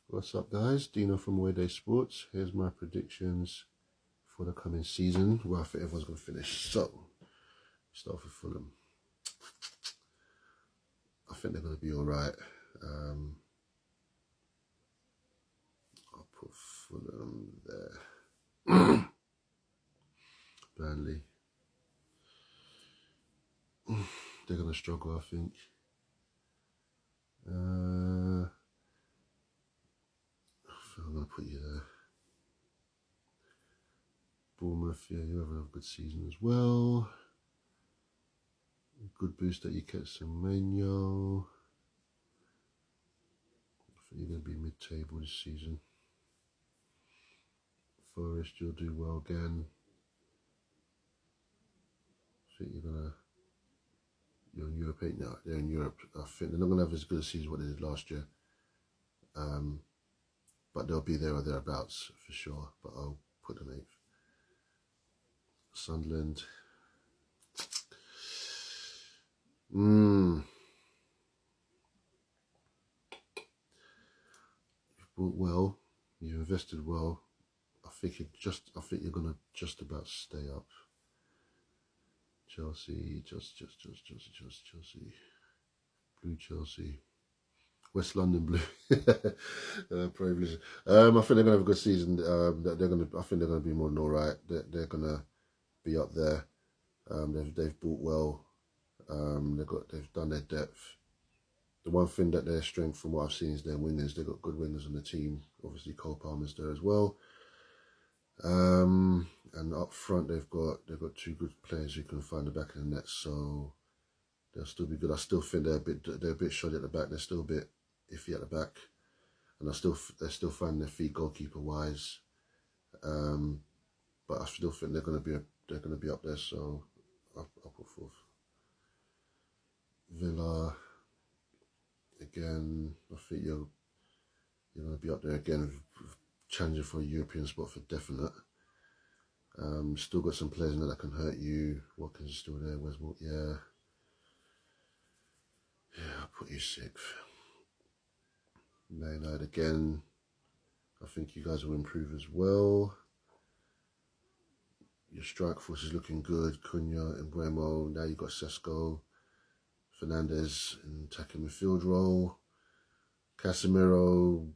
What's up, guys? Dino from Away Day Sports. Here's my predictions for the coming season, where I think everyone's going to finish. So, start with Fulham. I think they're going to be all right. I'll put Fulham there. Burnley. They're going to struggle, I think. I'm going to put you there. Bournemouth, yeah, you're having a good season as well. Good boost that you get Semenyo. I think you're going to be mid-table this season. Forest, you'll do well again. I think you're in Europe, ain't you? They're in Europe. I think they're not going to have as good a season as what they did last year. But they'll be there or thereabouts for sure. But I'll put them 8th. Sunderland. You've bought well. You've invested well. I think you're gonna just about stay up. Chelsea. Blue Chelsea. West London Blue. Privilege. I think they're gonna have a good season. I think they're gonna be more than all right. They're gonna be up there. They've bought well. They've done their depth. The one thing that their strength, from what I've seen, is their wingers. They've got good wingers on the team. Obviously, Cole Palmer's there as well. And up front, they've got 2 good players who can find the back of the net. So they'll still be good. I still think they're a bit shoddy at the back. They're still a bit iffy at the back, and they're still finding their feet goalkeeper wise. But I still think they're going to be up there. So I'll put 4th. Villa. Again, I think you're going to be up there again, challenging for a European spot for definite. Still got some players in there that can hurt you. Watkins is still there. Where's what? Yeah, I'll put you 6th. Man United again. I think you guys will improve as well. Your strike force is looking good. Cunha and Buemo. Now you've got Sesko. Fernandez in attacking midfield role. Casemiro,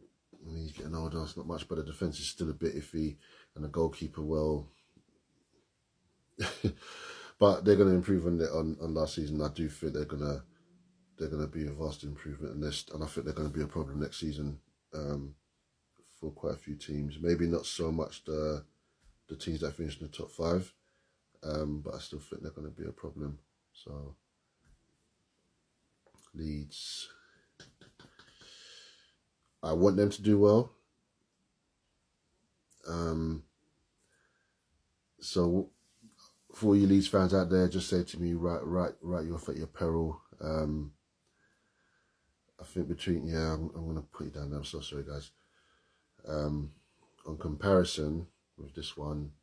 he's getting older, it's not much, but the defence is still a bit iffy, and the goalkeeper, well, but they're going to improve on last season. I do think they're going to be a vast improvement in this, and I think they're going to be a problem next season for quite a few teams. Maybe not so much the teams that finish in the top 5, but I still think they're going to be a problem. So Leeds, I want them to do well. So for all you Leeds fans out there, just say to me, write you off at your peril. I think I'm going to put you down there. I'm so sorry, guys. On comparison with this one,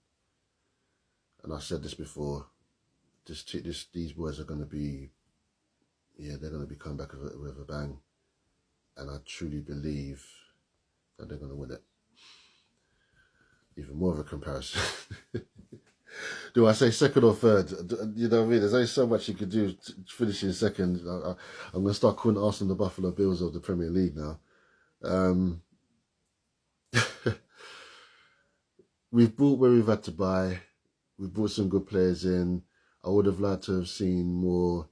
and I said this before, these boys are going to be, they're going to be coming back with a bang. And I truly believe that they're going to win it. Even more of a comparison. Do I say 2nd or 3rd? You know what I mean? There's only so much you could do to finish in 2nd. I'm going to start calling Arsenal the Buffalo Bills of the Premier League now. We've bought where we've had to buy. We've brought some good players in. I would have liked to have seen more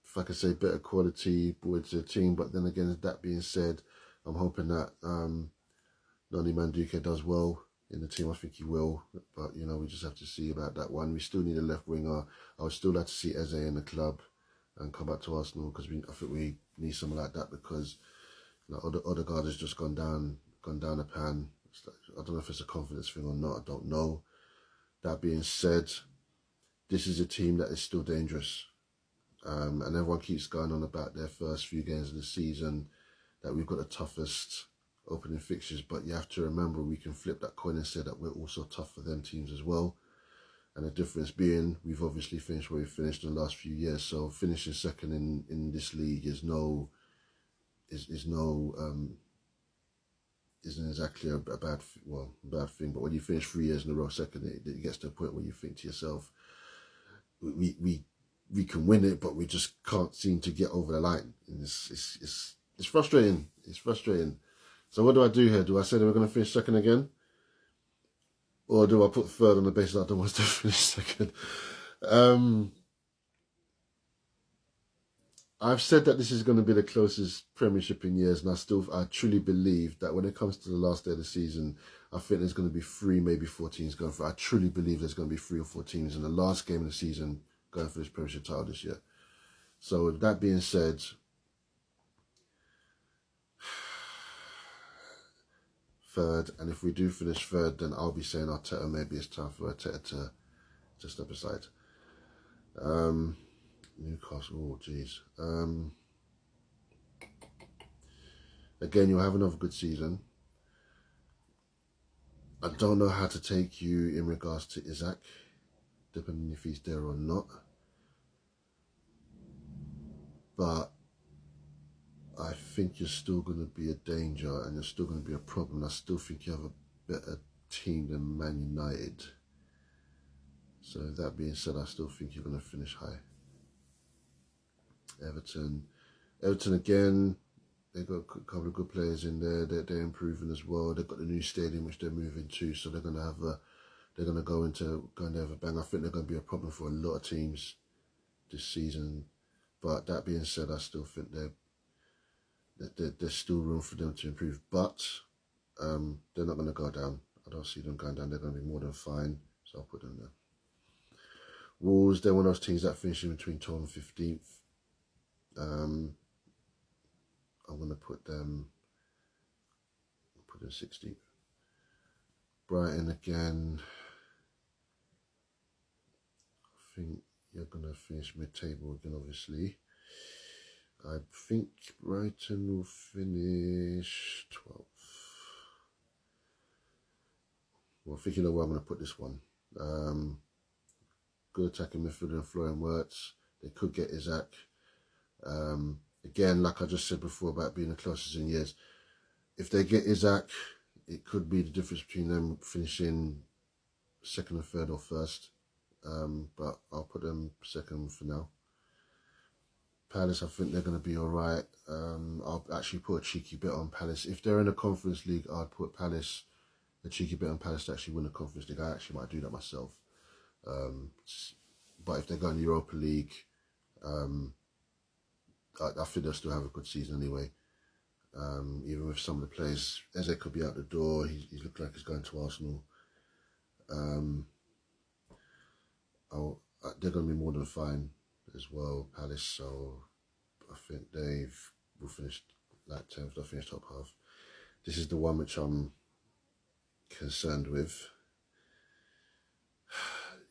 if I could say better quality brought to the team. But then again, that being said, I'm hoping that Noni Madueke does well in the team. I think he will, but we just have to see about that one. We still need a left winger. I would still like to see Eze in the club and come back to Arsenal, because I think we need someone like that, because Odegaard has just gone down the pan. I don't know if it's a confidence thing or not. I don't know. That being said, this is a team that is still dangerous. And everyone keeps going on about their first few games of the season, that we've got the toughest opening fixtures, but you have to remember, we can flip that coin and say that we're also tough for them teams as well. And the difference being, we've obviously finished where we finished in the last few years, so finishing 2nd in this league is no is no isn't exactly a bad thing. But when you finish 3 years in a row second, it gets to a point where you think to yourself, we can win it, but we just can't seem to get over the line. And it's frustrating. It's frustrating. So what do I do here? Do I say that we're going to finish second again? Or do I put third on the basis that I don't want us to finish second? I've said that this is going to be the closest Premiership in years, and I truly believe that when it comes to the last day of the season, I think there's going to be 3, maybe 4 teams going for it. I truly believe there's going to be 3 or 4 teams in the last game of the season going for this Premiership title this year. So with that being said, third, and if we do finish third, then I'll be saying Arteta, maybe it's time for Arteta to step aside. Newcastle, oh jeez. Again, you'll have another good season. I don't know how to take you in regards to Isak, depending if he's there or not. But I think you're still going to be a danger and you're still going to be a problem. I still think you have a better team than Man United. So that being said, I still think you're going to finish high. Everton again, they've got a couple of good players in there. They're improving as well. They've got the new stadium which they're moving to, so they're going to go into have a bang. I think they're going to be a problem for a lot of teams this season. But that being said, I still think there's still room for them to improve. But they're not going to go down. I don't see them going down. They're going to be more than fine. So I'll put them there. Wolves, they're one of those teams that finish in between 12th and 15th. I'm going to put them 16th. Brighton again, I think you're going to finish mid-table again, obviously. I think Brighton will finish 12th. Well, I think you know where I'm going to put this one. Good attacking midfielder and Florian Wirtz. They could get Isak. Again, like I just said before about being the closest in years, if they get Isak, it could be the difference between them finishing second and third or first. But I'll put them second for now. Palace, I think they're going to be alright. I'll actually put a cheeky bet on Palace. If they're in the Conference League, I'd put Palace, a cheeky bet on Palace to actually win the Conference League. I actually might do that myself. But if they go in the Europa League, I think they'll still have a good season anyway. Even with some of the players, Eze could be out the door. He's looking like he's going to Arsenal. They're going to be more than fine as well, Palace. So I think will finish like 10th. They'll finish top half. This is the one which I'm concerned with.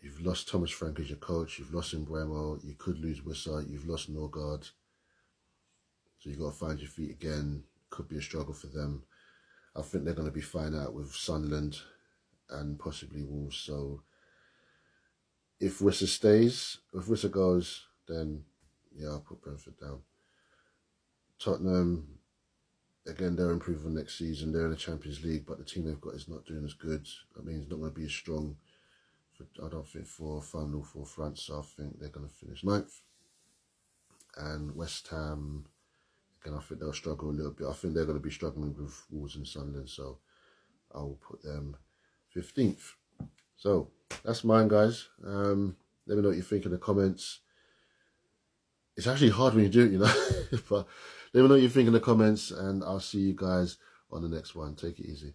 You've lost Thomas Frank as your coach. You've lost Mbeumo. You could lose Wissa. You've lost Norgard. So you've got to find your feet again. Could be a struggle for them. I think they're going to be fine out with Sunderland and possibly Wolves. So if Wissa stays, if Wissa goes, then yeah, I'll put Brentford down. Tottenham, again, they're improving next season. They're in the Champions League, but the team they've got is not doing as good. I mean, it's not going to be as strong, I don't think, for final for France. So I think they're going to finish 9th. And West Ham, again, I think they'll struggle a little bit. I think they're going to be struggling with Wolves and Sunderland, so I will put them 15th. So that's mine, guys. Let me know what you think in the comments. It's actually hard when you do it, you know. But let me know what you think in the comments, and I'll see you guys on the next one. Take it easy.